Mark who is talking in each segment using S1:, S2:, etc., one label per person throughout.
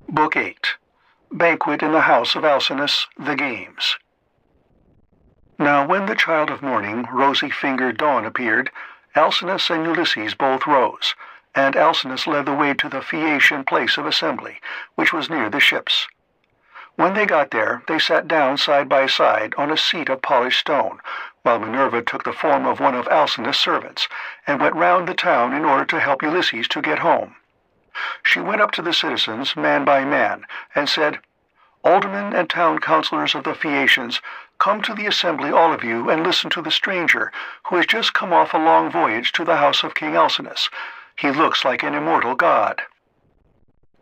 S1: Book 8. Banquet in the House of Alcinous, The Games. Now when the child of morning, rosy-fingered Dawn, appeared, Alcinous and Ulysses both rose, and Alcinous led the way to the Phaeacian place of assembly, which was near the ships. When they got there, they sat down side by side on a seat of polished stone, while Minerva took the form of one of Alcinous' servants, and went round the town in order to help Ulysses to get home. She went up to the citizens, man by man, and said, "Aldermen and town councillors of the Phaeacians, come to the assembly, all of you, and listen to the stranger, who has just come off a long voyage to the house of King Alcinous. He looks like an immortal god."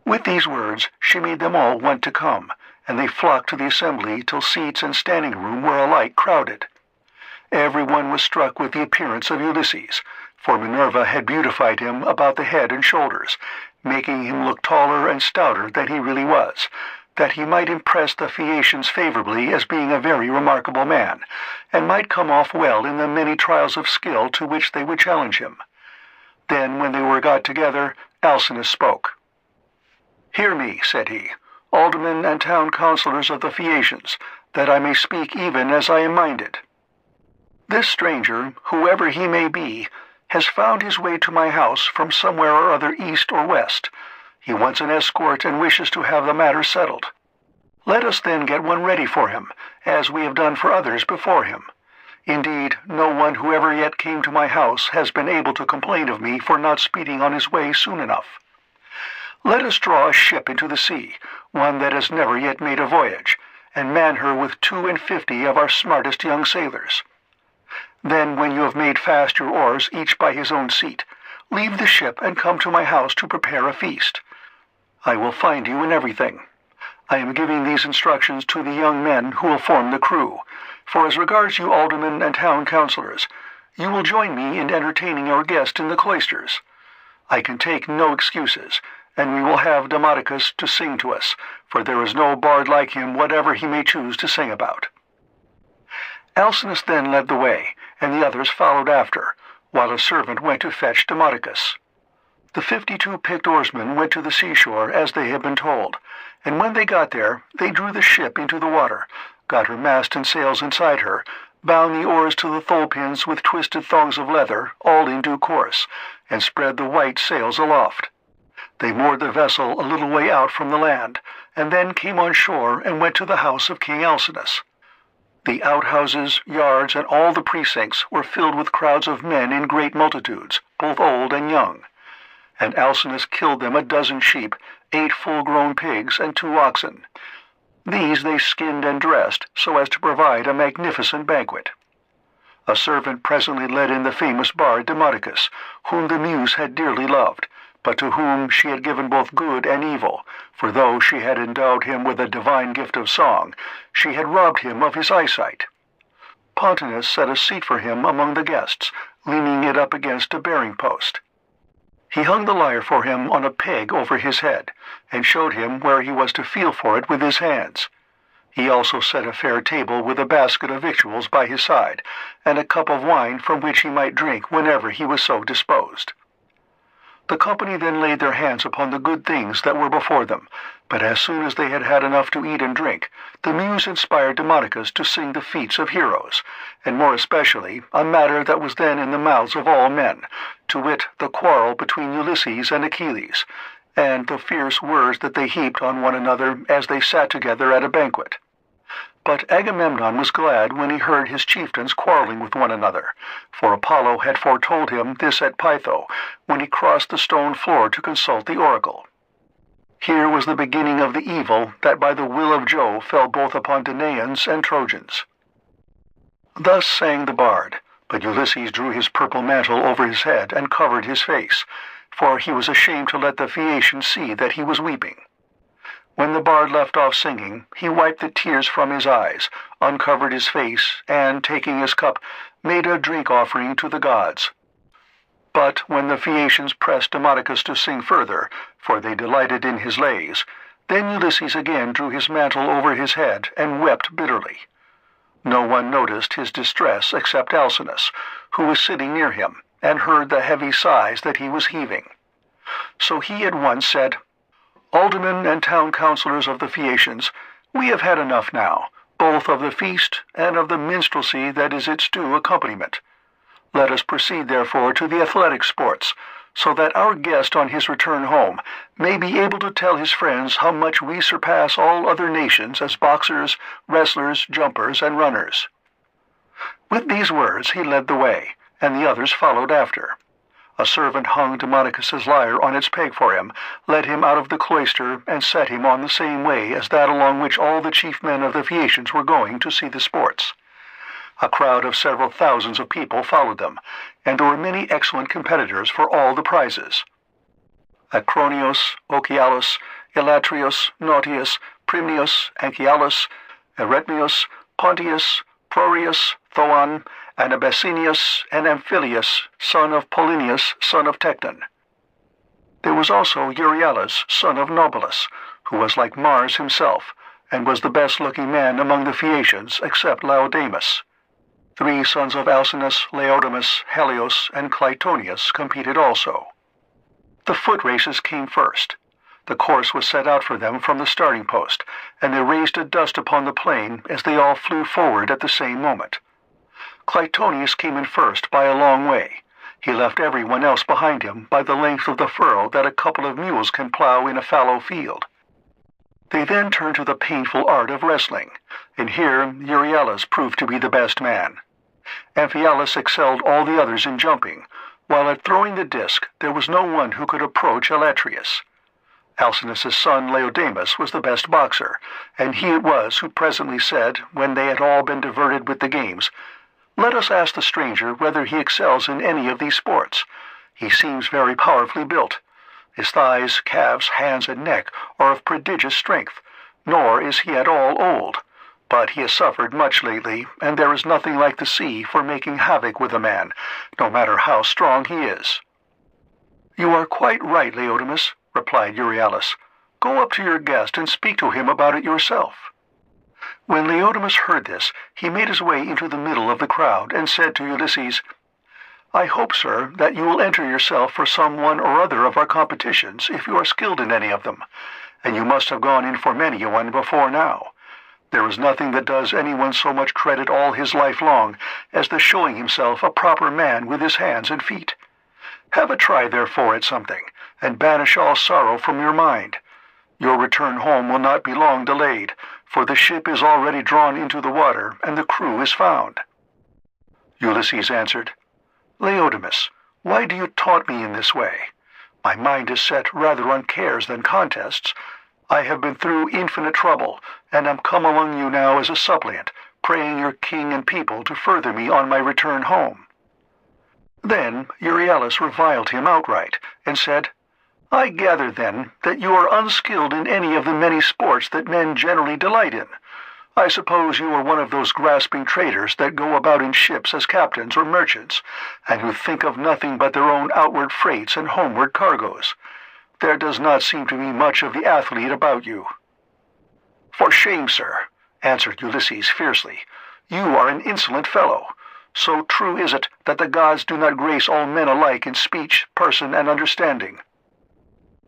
S1: With these words she made them all want to come, and they flocked to the assembly till seats and standing room were alike crowded. Everyone was struck with the appearance of Ulysses, for Minerva had beautified him about the head and shoulders, making him look taller and stouter than he really was, that he might impress the Phaeacians favorably as being a very remarkable man, and might come off well in the many trials of skill to which they would challenge him. Then, when they were got together, Alcinous spoke. "Hear me," said he, "aldermen and town councillors of the Phaeacians, that I may speak even as I am minded. This stranger, whoever he may be, has found his way to my house from somewhere or other east or west. He wants an escort and wishes to have the matter settled. Let us then get one ready for him, as we have done for others before him. Indeed, no one who ever yet came to my house has been able to complain of me for not speeding on his way soon enough. Let us draw a ship into the sea, one that has never yet made a voyage, and man her with 52 of our smartest young sailors. Then, when you have made fast your oars, each by his own seat, leave the ship and come to my house to prepare a feast. I will find you in everything. I am giving these instructions to the young men who will form the crew, for as regards you aldermen and town councillors, you will join me in entertaining our guest in the cloisters. I can take no excuses, and we will have Demodocus to sing to us, for there is no bard like him whatever he may choose to sing about." Alcinous then led the way, and the others followed after, while a servant went to fetch Demodocus. The 52 picked oarsmen went to the seashore as they had been told, and when they got there, they drew the ship into the water, got her mast and sails inside her, bound the oars to the thole-pins with twisted thongs of leather, all in due course, and spread the white sails aloft. They moored the vessel a little way out from the land, and then came on shore and went to the house of King Alcinous. The outhouses, yards, and all the precincts were filled with crowds of men in great multitudes, both old and young. And Alcinous killed them 12 sheep, 8 full-grown pigs, and 2 oxen. These they skinned and dressed, so as to provide a magnificent banquet. A servant presently led in the famous bard Demodocus, whom the Muse had dearly loved, but to whom she had given both good and evil, for though she had endowed him with a divine gift of song, she had robbed him of his eyesight. Pontonous set a seat for him among the guests, leaning it up against a bearing-post. He hung the lyre for him on a peg over his head, and showed him where he was to feel for it with his hands. He also set a fair table with a basket of victuals by his side, and a cup of wine from which he might drink whenever he was so disposed. The company then laid their hands upon the good things that were before them, but as soon as they had had enough to eat and drink, the Muse inspired Demodocus to sing the feats of heroes, and more especially a matter that was then in the mouths of all men, to wit, the quarrel between Ulysses and Achilles, and the fierce words that they heaped on one another as they sat together at a banquet. But Agamemnon was glad when he heard his chieftains quarreling with one another, for Apollo had foretold him this at Pytho, when he crossed the stone floor to consult the oracle. Here was the beginning of the evil that by the will of Jove fell both upon Danaans and Trojans. Thus sang the bard, but Ulysses drew his purple mantle over his head and covered his face, for he was ashamed to let the Phaeacians see that he was weeping. When the bard left off singing, he wiped the tears from his eyes, uncovered his face, and, taking his cup, made a drink-offering to the gods. But when the Phaeacians pressed Demodocus to sing further, for they delighted in his lays, then Ulysses again drew his mantle over his head and wept bitterly. No one noticed his distress except Alcinous, who was sitting near him, and heard the heavy sighs that he was heaving. So he at once said, Aldermen and town councillors of the Phaeacians, we have had enough now, both of the feast and of the minstrelsy that is its due accompaniment. Let us proceed, therefore, to the athletic sports, so that our guest on his return home may be able to tell his friends how much we surpass all other nations as boxers, wrestlers, jumpers, and runners." With these words he led the way, and the others followed after. A servant hung Demodocus's lyre on its peg for him, led him out of the cloister, and set him on the same way as that along which all the chief men of the Phaeacians were going to see the sports. A crowd of several thousands of people followed them, and there were many excellent competitors for all the prizes. Acronios, Ochialus, Elatrius, Nautius, Primnius, Anchialus, Eretmius, Pontius, Prorius, Thoon, and Abessinius, and Amphilius, son of Polinius, son of Tecton. There was also Euryalus, son of Nobilus, who was like Mars himself, and was the best-looking man among the Phaeacians except Laodamas. 3 sons of Alcinous, Laodamas, Helios, and Clytonius competed also. The foot races came first. The course was set out for them from the starting post, and they raised a dust upon the plain as they all flew forward at the same moment. Clytonius came in first by a long way. He left everyone else behind him by the length of the furrow that a couple of mules can plow in a fallow field. They then turned to the painful art of wrestling, and here Euryalus proved to be the best man. Amphialus excelled all the others in jumping, while at throwing the disc there was no one who could approach Elatrius. Alcinous's son Laodamas was the best boxer, and he it was who presently said, when they had all been diverted with the games, "Let us ask the stranger whether he excels in any of these sports. He seems very powerfully built. His thighs, calves, hands, and neck are of prodigious strength, nor is he at all old. But he has suffered much lately, and there is nothing like the sea for making havoc with a man, no matter how strong he is." "You are quite right, Laodamas," replied Euryalus. "Go up to your guest and speak to him about it yourself." When Laodamas heard this, he made his way into the middle of the crowd and said to Ulysses, "I hope, sir, that you will enter yourself for some one or other of our competitions if you are skilled in any of them, and you must have gone in for many a one before now. There is nothing that does anyone so much credit all his life long as the showing himself a proper man with his hands and feet. Have a try, therefore, at something, and banish all sorrow from your mind. Your return home will not be long delayed, for the ship is already drawn into the water, and the crew is found." Ulysses answered, "Laodamas, why do you taunt me in this way? My mind is set rather on cares than contests. I have been through infinite trouble, and am come among you now as a suppliant, praying your king and people to further me on my return home." Then Euryalus reviled him outright, and said, "I gather, then, that you are unskilled in any of the many sports that men generally delight in. I suppose you are one of those grasping traders that go about in ships as captains or merchants, and who think of nothing but their own outward freights and homeward cargoes. There does not seem to be much of the athlete about you." "For shame, sir," answered Ulysses fiercely. "You are an insolent fellow. So true is it that the gods do not grace all men alike in speech, person, and understanding.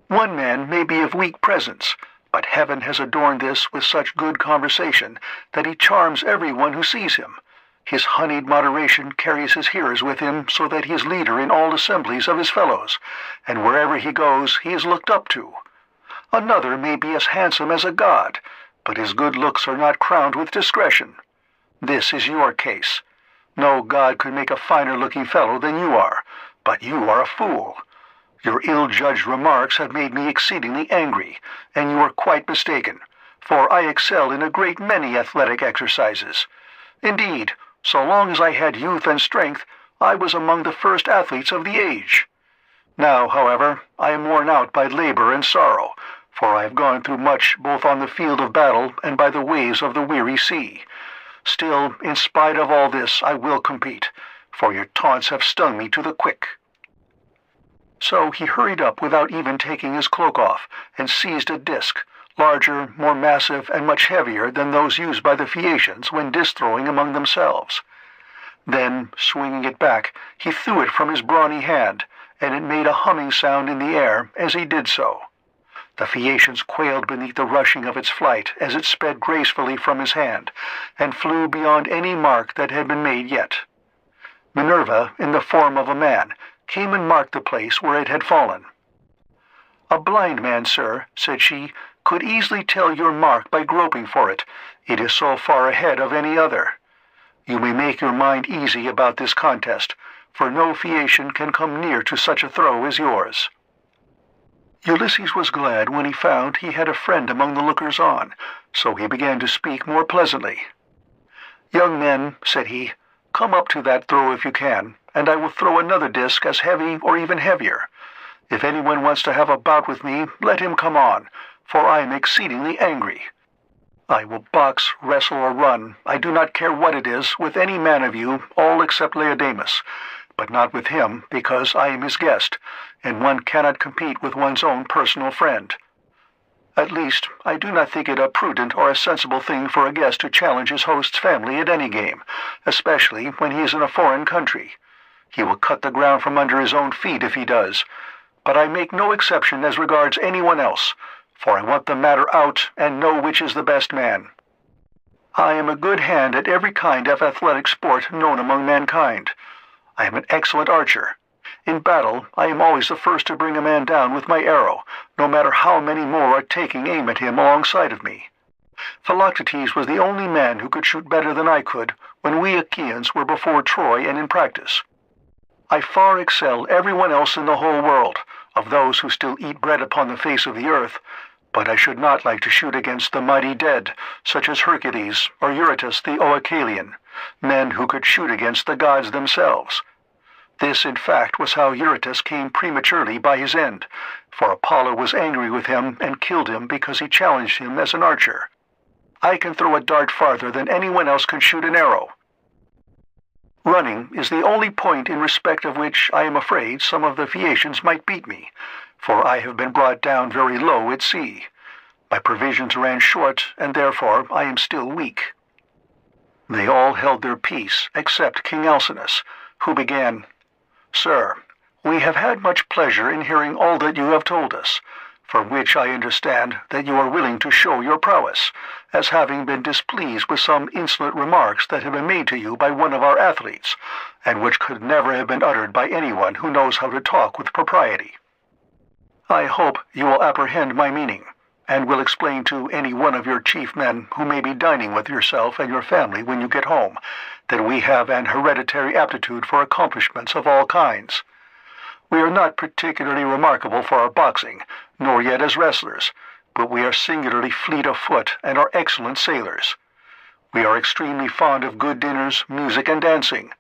S1: One man may be of weak presence, but heaven has adorned this with such good conversation that he charms everyone who sees him. His honeyed moderation carries his hearers with him so that he is leader in all assemblies of his fellows, and wherever he goes he is looked up to. Another may be as handsome as a god, but his good looks are not crowned with discretion. This is your case. No god could make a finer-looking fellow than you are, but you are a fool. Your ill-judged remarks have made me exceedingly angry, and you are quite mistaken, for I excel in a great many athletic exercises. Indeed, so long as I had youth and strength, I was among the first athletes of the age. Now, however, I am worn out by labor and sorrow, for I have gone through much both on the field of battle and by the waves of the weary sea. Still, in spite of all this, I will compete, for your taunts have stung me to the quick." So he hurried up without even taking his cloak off, and seized a disc, larger, more massive, and much heavier than those used by the Phaeacians when disc-throwing among themselves. Then, swinging it back, he threw it from his brawny hand, and it made a humming sound in the air as he did so. The Phaeacians quailed beneath the rushing of its flight as it sped gracefully from his hand, and flew beyond any mark that had been made yet. Minerva, in the form of a man, came and marked the place where it had fallen. "A blind man, sir," said she, "could easily tell your mark by groping for it. It is so far ahead of any other. You may make your mind easy about this contest, for no Phaeacian can come near to such a throw as yours." Ulysses was glad when he found he had a friend among the lookers-on, so he began to speak more pleasantly. "Young men," said he, "come up to that throw if you can, and I will throw another disc as heavy or even heavier. If anyone wants to have a bout with me, let him come on, for I am exceedingly angry. I will box, wrestle, or run, I do not care what it is, with any man of you, all except Laodamas, but not with him, because I am his guest, and one cannot compete with one's own personal friend. At least, I do not think it a prudent or a sensible thing for a guest to challenge his host's family at any game, especially when he is in a foreign country. He will cut the ground from under his own feet if he does, but I make no exception as regards anyone else, for I want the matter out and know which is the best man. I am a good hand at every kind of athletic sport known among mankind. I am an excellent archer. In battle, I am always the first to bring a man down with my arrow, no matter how many more are taking aim at him alongside of me. Philoctetes was the only man who could shoot better than I could when we Achaeans were before Troy and in practice. I far excel everyone else in the whole world, of those who still eat bread upon the face of the earth, but I should not like to shoot against the mighty dead, such as Hercules or Eurytus the Oechalian, men who could shoot against the gods themselves. This, in fact, was how Eurytus came prematurely by his end, for Apollo was angry with him and killed him because he challenged him as an archer. I can throw a dart farther than anyone else can shoot an arrow. Running is the only point in respect of which I am afraid some of the Phaeacians might beat me, for I have been brought down very low at sea. My provisions ran short, and therefore I am still weak." They all held their peace, except King Alcinous, who began, "Sir, we have had much pleasure in hearing all that you have told us, from which I understand that you are willing to show your prowess, as having been displeased with some insolent remarks that have been made to you by one of our athletes, and which could never have been uttered by anyone who knows how to talk with propriety. I hope you will apprehend my meaning, and will explain to any one of your chief men who may be dining with yourself and your family when you get home, that we have an hereditary aptitude for accomplishments of all kinds. We are not particularly remarkable for our boxing, nor yet as wrestlers, but we are singularly fleet of foot and are excellent sailors. We are extremely fond of good dinners, music, and dancing.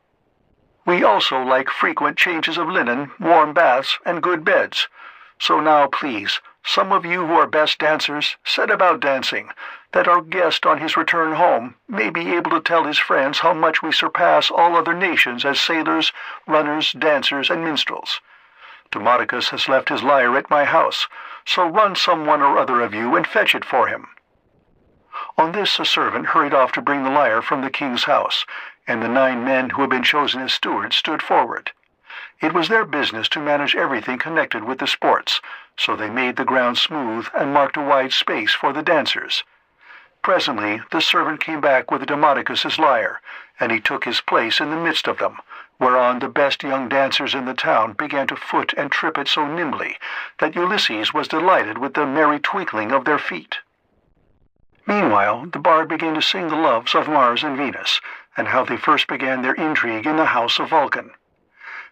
S1: We also like frequent changes of linen, warm baths, and good beds. So now, please, some of you who are best dancers, set about dancing, that our guest on his return home may be able to tell his friends how much we surpass all other nations as sailors, runners, dancers, and minstrels. Demodocus has left his lyre at my house, so run someone or other of you and fetch it for him." On this a servant hurried off to bring the lyre from the king's house, and the 9 men who had been chosen as stewards stood forward. It was their business to manage everything connected with the sports, so they made the ground smooth and marked a wide space for the dancers. Presently the servant came back with Demodocus's lyre, and he took his place in the midst of them, whereon the best young dancers in the town began to foot and trip it so nimbly that Ulysses was delighted with the merry twinkling of their feet. Meanwhile the bard began to sing the loves of Mars and Venus, and how they first began their intrigue in the house of Vulcan.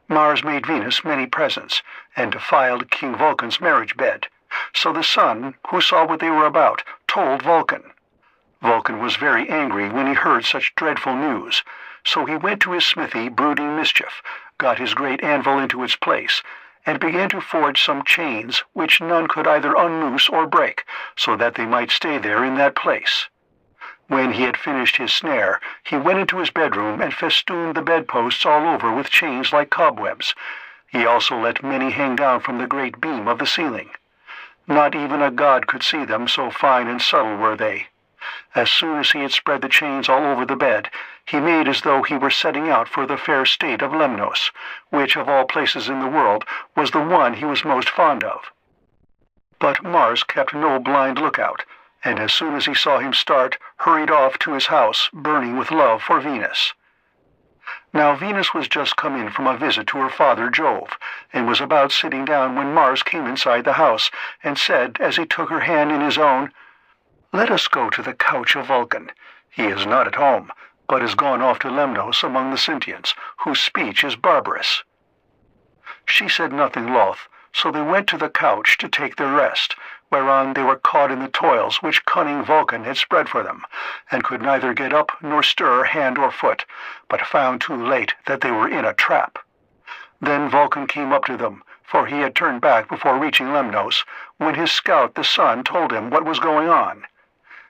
S1: Mars made Venus many presents, and defiled King Vulcan's marriage bed. So the sun, who saw what they were about, told Vulcan. Vulcan was very angry when he heard such dreadful news, so he went to his smithy brooding mischief, got his great anvil into its place, and began to forge some chains which none could either unloose or break, so that they might stay there in that place. When he had finished his snare, he went into his bedroom and festooned the bedposts all over with chains like cobwebs. He also let many hang down from the great beam of the ceiling. Not even a god could see them, so fine and subtle were they. As soon as he had spread the chains all over the bed, he made as though he were setting out for the fair state of Lemnos, which of all places in the world was the one he was most fond of. But Mars kept no blind lookout, and as soon as he saw him start, hurried off to his house, burning with love for Venus. Now Venus was just come in from a visit to her father Jove, and was about sitting down when Mars came inside the house, and said, as he took her hand in his own, "Let us go to the couch of Vulcan. He is not at home, but is gone off to Lemnos among the Sintians, whose speech is barbarous." She said nothing loth, so they went to the couch to take their rest, whereon they were caught in the toils which cunning Vulcan had spread for them, and could neither get up nor stir hand or foot, but found too late that they were in a trap. Then Vulcan came up to them, for he had turned back before reaching Lemnos, when his scout the Sun told him what was going on.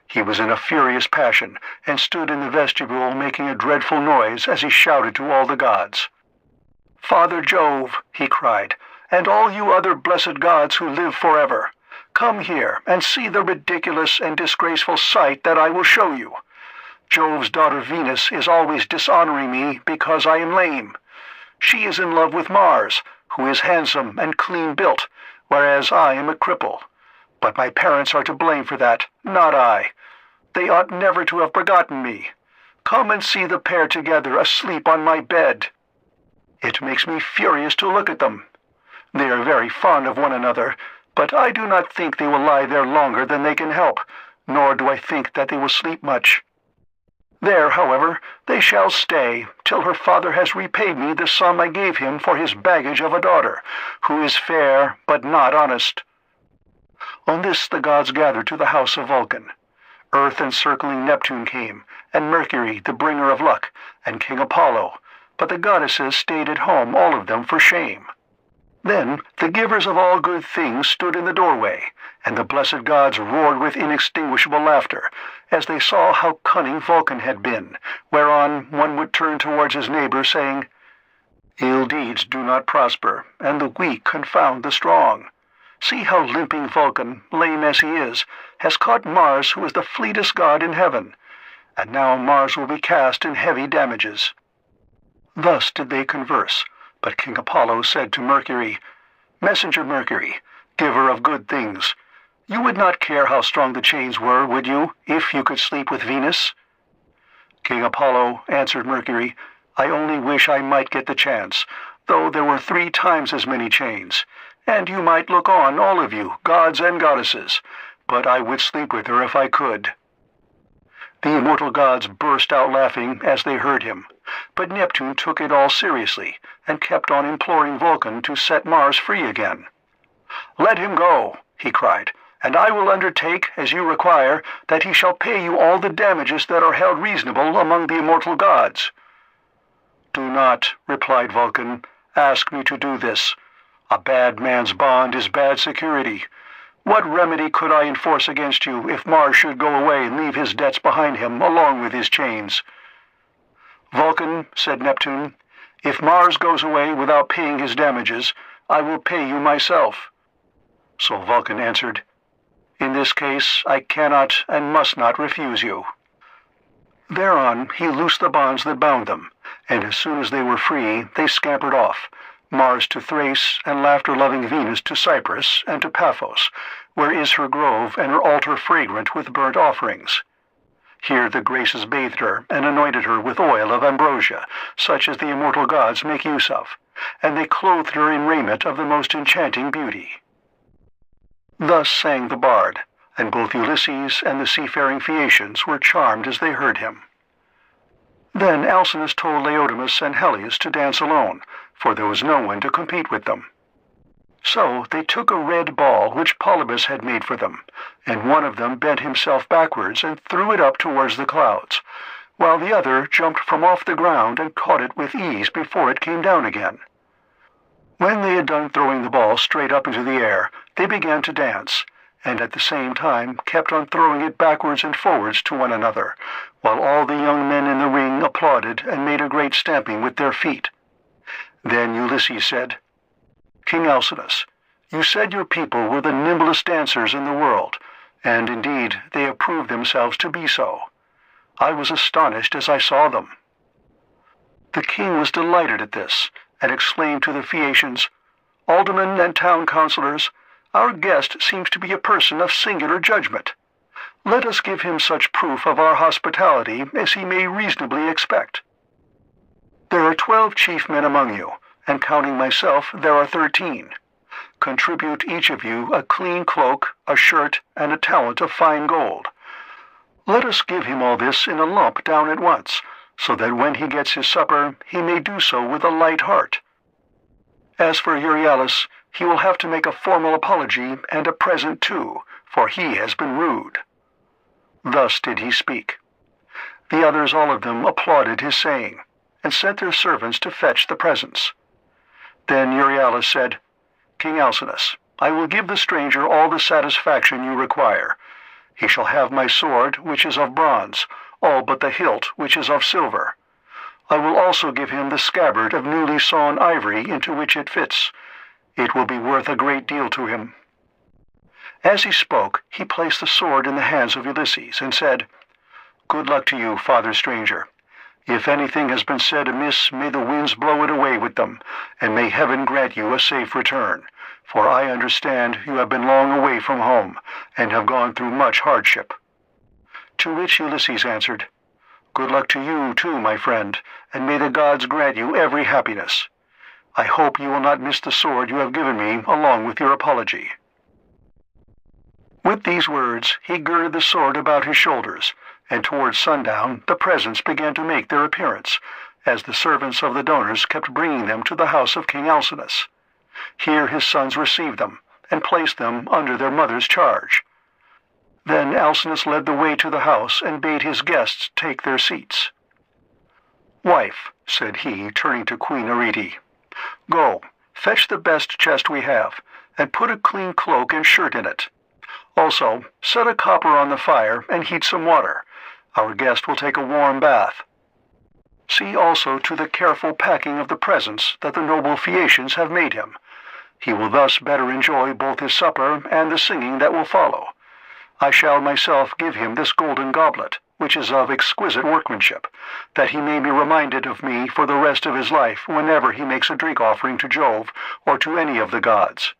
S1: He was in a furious passion, and stood in the vestibule making a dreadful noise as he shouted to all the gods. "Father Jove," he cried, "and all you other blessed gods who live forever, come here and see the ridiculous and disgraceful sight that I will show you. Jove's daughter Venus is always dishonoring me because I am lame. She is in love with Mars, who is handsome and clean built, whereas I am a cripple. But my parents are to blame for that, not I. They ought never to have begotten me. Come and see the pair together asleep on my bed. It makes me furious to look at them. They are very fond of one another, but I do not think they will lie there longer than they can help, nor do I think that they will sleep much. There, however, they shall stay, till her father has repaid me the sum I gave him for his baggage of a daughter, who is fair but not honest." On this the gods gathered to the house of Vulcan. Earth-encircling Neptune came, and Mercury, the bringer of luck, and King Apollo, but the goddesses stayed at home, all of them for shame. Then the givers of all good things stood in the doorway, and the blessed gods roared with inextinguishable laughter, as they saw how cunning Vulcan had been, whereon one would turn towards his neighbor, saying, "Ill deeds do not prosper, and the weak confound the strong. See how limping Vulcan, lame as he is, has caught Mars, who is the fleetest god in heaven, and now Mars will be cast in heavy damages." Thus did they converse, but King Apollo said to Mercury, "Messenger Mercury, giver of good things, you would not care how strong the chains were, would you, if you could sleep with Venus?" King Apollo answered Mercury, "I only wish I might get the chance, though there were 3 times as many chains, and you might look on, all of you, gods and goddesses, but I would sleep with her if I could." The immortal gods burst out laughing as they heard him, but Neptune took it all seriously, and kept on imploring Vulcan to set Mars free again. "Let him go," he cried, "and I will undertake, as you require, that he shall pay you all the damages that are held reasonable among the immortal gods." "Do not," replied Vulcan, "ask me to do this. A bad man's bond is bad security. What remedy could I enforce against you if Mars should go away and leave his debts behind him along with his chains?" "Vulcan," said Neptune, "if Mars goes away without paying his damages, I will pay you myself." So Vulcan answered, "In this case I cannot and must not refuse you." Thereon he loosed the bonds that bound them, and as soon as they were free they scampered off, Mars to Thrace, and laughter-loving Venus to Cyprus and to Paphos, where is her grove and her altar fragrant with burnt offerings. Here the Graces bathed her and anointed her with oil of ambrosia, such as the immortal gods make use of, and they clothed her in raiment of the most enchanting beauty. Thus sang the bard, and both Ulysses and the seafaring Phaeacians were charmed as they heard him. Then Alcinous told Laodamas and Helios to dance alone, for there was no one to compete with them. So they took a red ball which Polybus had made for them, and one of them bent himself backwards and threw it up towards the clouds, while the other jumped from off the ground and caught it with ease before it came down again. When they had done throwing the ball straight up into the air, they began to dance, and at the same time kept on throwing it backwards and forwards to one another, while all the young men in the ring applauded and made a great stamping with their feet. Then Ulysses said, "King Alcinous, you said your people were the nimblest dancers in the world, and indeed they have proved themselves to be so. I was astonished as I saw them." The king was delighted at this, and exclaimed to the Phaeacians, "Aldermen and town councillors, our guest seems to be a person of singular judgment. Let us give him such proof of our hospitality as he may reasonably expect. There are 12 chief men among you, and counting myself, there are 13. Contribute each of you a clean cloak, a shirt, and a talent of fine gold. Let us give him all this in a lump down at once, so that when he gets his supper, he may do so with a light heart. As for Euryalus, he will have to make a formal apology and a present too, for he has been rude." Thus did he speak. The others, all of them, applauded his saying, and sent their servants to fetch the presents. Then Euryalus said, "King Alcinous, I will give the stranger all the satisfaction you require. He shall have my sword, which is of bronze, all but the hilt, which is of silver. I will also give him the scabbard of newly sawn ivory into which it fits. It will be worth a great deal to him." As he spoke, he placed the sword in the hands of Ulysses, and said, "Good luck to you, father stranger. If anything has been said amiss, may the winds blow it away with them, and may heaven grant you a safe return, for I understand you have been long away from home, and have gone through much hardship." To which Ulysses answered, "Good luck to you too, my friend, and may the gods grant you every happiness. I hope you will not miss the sword you have given me along with your apology." With these words he girded the sword about his shoulders, and towards sundown the presents began to make their appearance, as the servants of the donors kept bringing them to the house of King Alcinous. Here his sons received them, and placed them under their mother's charge. Then Alcinous led the way to the house, and bade his guests take their seats. "Wife," said he, turning to Queen Arete, "go, fetch the best chest we have, and put a clean cloak and shirt in it. Also, set a copper on the fire, and heat some water. Our guest will take a warm bath. See also to the careful packing of the presents that the noble Phaeacians have made him. He will thus better enjoy both his supper and the singing that will follow. I shall myself give him this golden goblet, which is of exquisite workmanship, that he may be reminded of me for the rest of his life whenever he makes a drink offering to Jove or to any of the gods."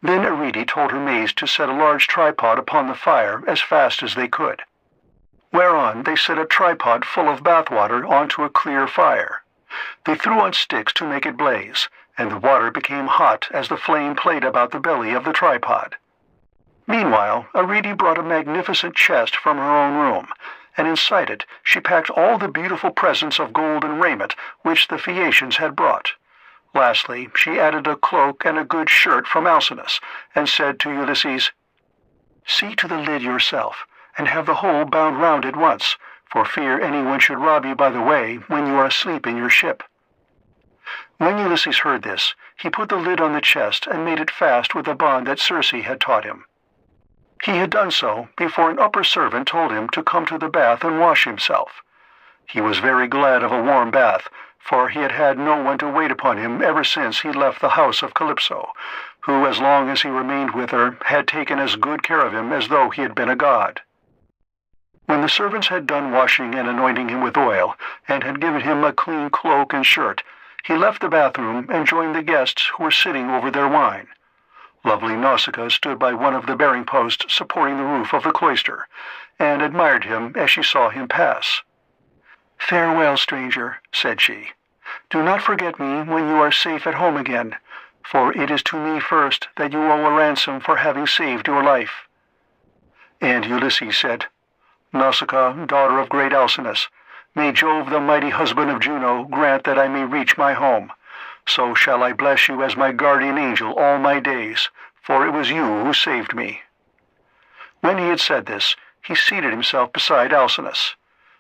S1: Then Arete told her maids to set a large tripod upon the fire as fast as they could, whereon they set a tripod full of bath-water onto a clear fire. They threw on sticks to make it blaze, and the water became hot as the flame played about the belly of the tripod. Meanwhile, Arete brought a magnificent chest from her own room, and inside it she packed all the beautiful presents of gold and raiment which the Phaeacians had brought. Lastly, she added a cloak and a good shirt from Alcinous, and said to Ulysses, "See to the lid yourself, and have the whole bound round at once, for fear anyone should rob you by the way when you are asleep in your ship." When Ulysses heard this, he put the lid on the chest and made it fast with a bond that Circe had taught him. He had done so before an upper servant told him to come to the bath and wash himself. He was very glad of a warm bath, for he had had no one to wait upon him ever since he left the house of Calypso, who, as long as he remained with her, had taken as good care of him as though he had been a god. When the servants had done washing and anointing him with oil, and had given him a clean cloak and shirt, he left the bathroom and joined the guests who were sitting over their wine. Lovely Nausicaa stood by one of the bearing posts supporting the roof of the cloister, and admired him as she saw him pass. "Farewell, stranger," said she. "Do not forget me when you are safe at home again, for it is to me first that you owe a ransom for having saved your life." And Ulysses said, "Nausicaa, daughter of great Alcinous, may Jove, the mighty husband of Juno, grant that I may reach my home. So shall I bless you as my guardian angel all my days, for it was you who saved me." When he had said this, he seated himself beside Alcinous.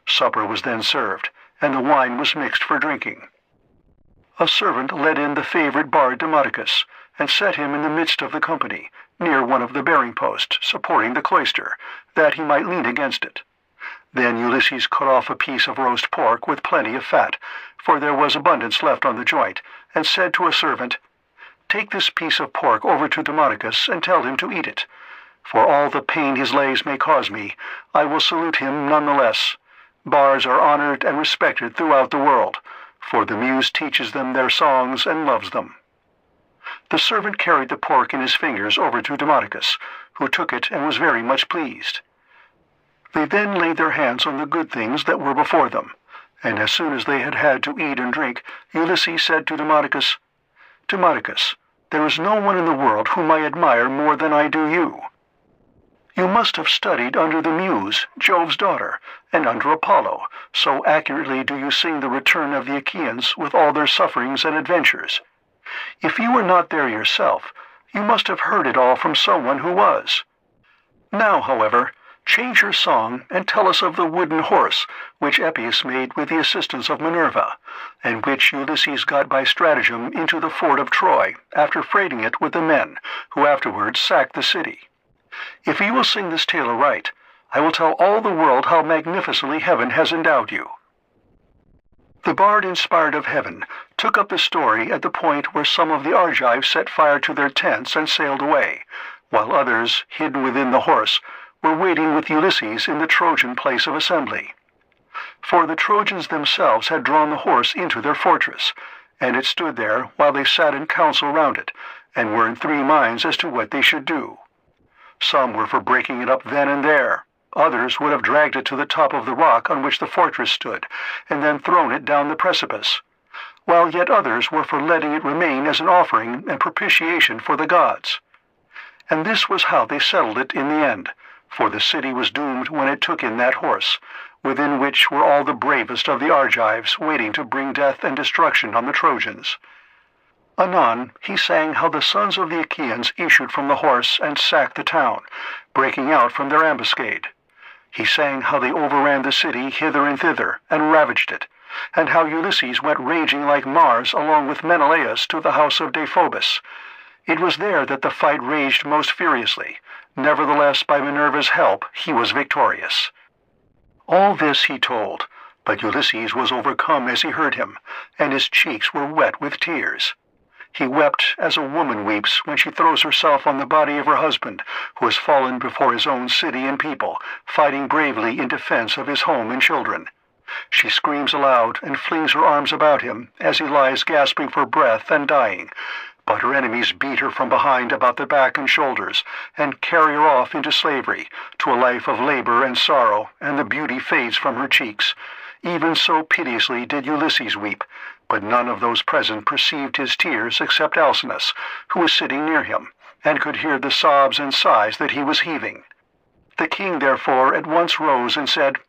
S1: Supper was then served, and the wine was mixed for drinking. A servant led in the favorite bard Demodocus, and set him in the midst of the company, near one of the bearing posts supporting the cloister, that he might lean against it. Then Ulysses cut off a piece of roast pork with plenty of fat, for there was abundance left on the joint, and said to a servant, "Take this piece of pork over to Demodocus, and tell him to eat it. For all the pain his legs may cause me, I will salute him none the less. Bards are honored and respected throughout the world, for the muse teaches them their songs and loves them." The servant carried the pork in his fingers over to Demodocus, who took it and was very much pleased. They then laid their hands on the good things that were before them, and as soon as they had had to eat and drink, Ulysses said to Demodocus, "Demodocus, there is no one in the world whom I admire more than I do you. You must have studied under the Muse, Jove's daughter, and under Apollo, so accurately do you sing the return of the Achaeans with all their sufferings and adventures. If you were not there yourself, you must have heard it all from someone who was. Now, however, change your song and tell us of the wooden horse which Epeius made with the assistance of Minerva, and which Ulysses got by stratagem into the fort of Troy, after freighting it with the men, who afterwards sacked the city. If you will sing this tale aright, I will tell all the world how magnificently heaven has endowed you." The bard, inspired of heaven, took up the story at the point where some of the Argives set fire to their tents and sailed away, while others, hidden within the horse, were waiting with Ulysses in the Trojan place of assembly. For the Trojans themselves had drawn the horse into their fortress, and it stood there while they sat in council round it, and were in three minds as to what they should do. Some were for breaking it up then and there. Others would have dragged it to the top of the rock on which the fortress stood, and then thrown it down the precipice, while yet others were for letting it remain as an offering and propitiation for the gods. And this was how they settled it in the end, for the city was doomed when it took in that horse, within which were all the bravest of the Argives waiting to bring death and destruction on the Trojans. Anon he sang how the sons of the Achaeans issued from the horse and sacked the town, breaking out from their ambuscade. He sang how they overran the city hither and thither, and ravaged it, and how Ulysses went raging like Mars along with Menelaus to the house of Deiphobus. It was there that the fight raged most furiously. Nevertheless, by Minerva's help, he was victorious. All this he told, but Ulysses was overcome as he heard him, and his cheeks were wet with tears. He wept as a woman weeps when she throws herself on the body of her husband, who has fallen before his own city and people, fighting bravely in defense of his home and children. She screams aloud and flings her arms about him as he lies gasping for breath and dying, but her enemies beat her from behind about the back and shoulders, and carry her off into slavery, to a life of labor and sorrow, and the beauty fades from her cheeks. Even so piteously did Ulysses weep, but none of those present perceived his tears except Alcinous, who was sitting near him, and could hear the sobs and sighs that he was heaving. The king therefore at once rose and said,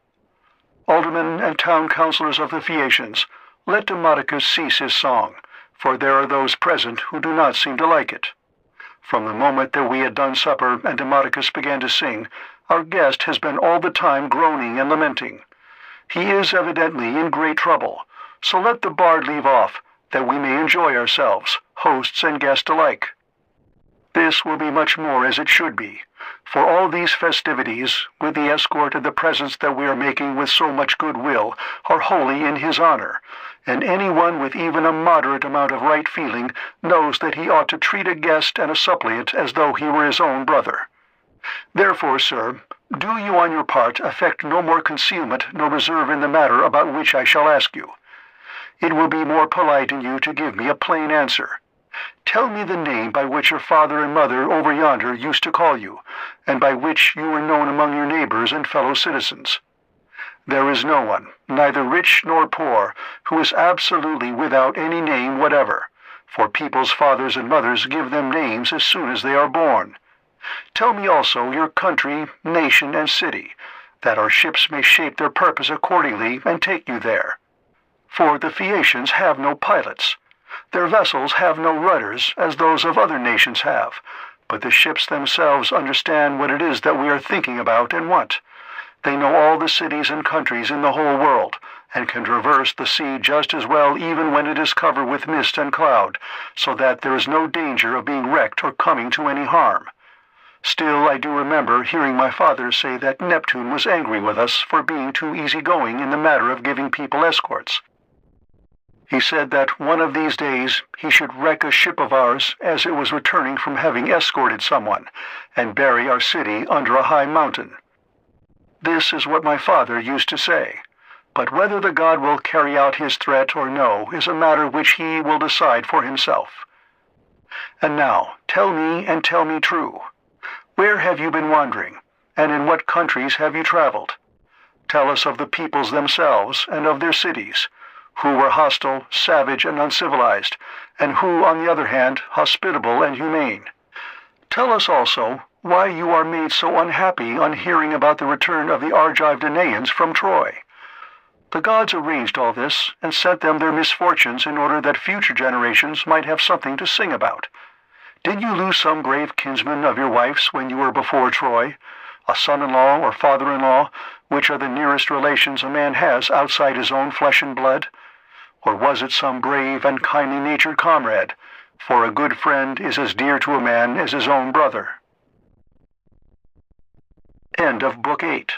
S1: "Aldermen and town councillors of the Phaeacians, let Demodocus cease his song, for there are those present who do not seem to like it. From the moment that we had done supper and Demodocus began to sing, our guest has been all the time groaning and lamenting. He is evidently in great trouble, so let the bard leave off, that we may enjoy ourselves, hosts and guests alike. This will be much more as it should be, for all these festivities, with the escort and the presents that we are making with so much goodwill, are wholly in his honor, and anyone with even a moderate amount of right feeling knows that he ought to treat a guest and a suppliant as though he were his own brother. Therefore, sir, do you on your part affect no more concealment nor reserve in the matter about which I shall ask you. It will be more polite in you to give me a plain answer. Tell me the name by which your father and mother over yonder used to call you, and by which you were known among your neighbors and fellow citizens. There is no one, neither rich nor poor, who is absolutely without any name whatever, for people's fathers and mothers give them names as soon as they are born. Tell me also your country, nation, and city, that our ships may shape their purpose accordingly and take you there. For the Phaeacians have no pilots. Their vessels have no rudders, as those of other nations have, but the ships themselves understand what it is that we are thinking about and want. They know all the cities and countries in the whole world, and can traverse the sea just as well even when it is covered with mist and cloud, so that there is no danger of being wrecked or coming to any harm. Still, I do remember hearing my father say that Neptune was angry with us for being too easygoing in the matter of giving people escorts. He said that one of these days he should wreck a ship of ours as it was returning from having escorted someone, and bury our city under a high mountain. This is what my father used to say, but whether the god will carry out his threat or no is a matter which he will decide for himself. And now, tell me and tell me true. Where have you been wandering, and in what countries have you traveled? Tell us of the peoples themselves and of their cities, who were hostile, savage, and uncivilized, and who, on the other hand, hospitable and humane. Tell us also why you are made so unhappy on hearing about the return of the Argive Danaans from Troy. The gods arranged all this and sent them their misfortunes in order that future generations might have something to sing about. Did you lose some brave kinsman of your wife's when you were before Troy, a son-in-law or father-in-law, which are the nearest relations a man has outside his own flesh and blood? Or was it some brave and kindly-natured comrade? For a good friend is as dear to a man as his own brother. End of Book 8.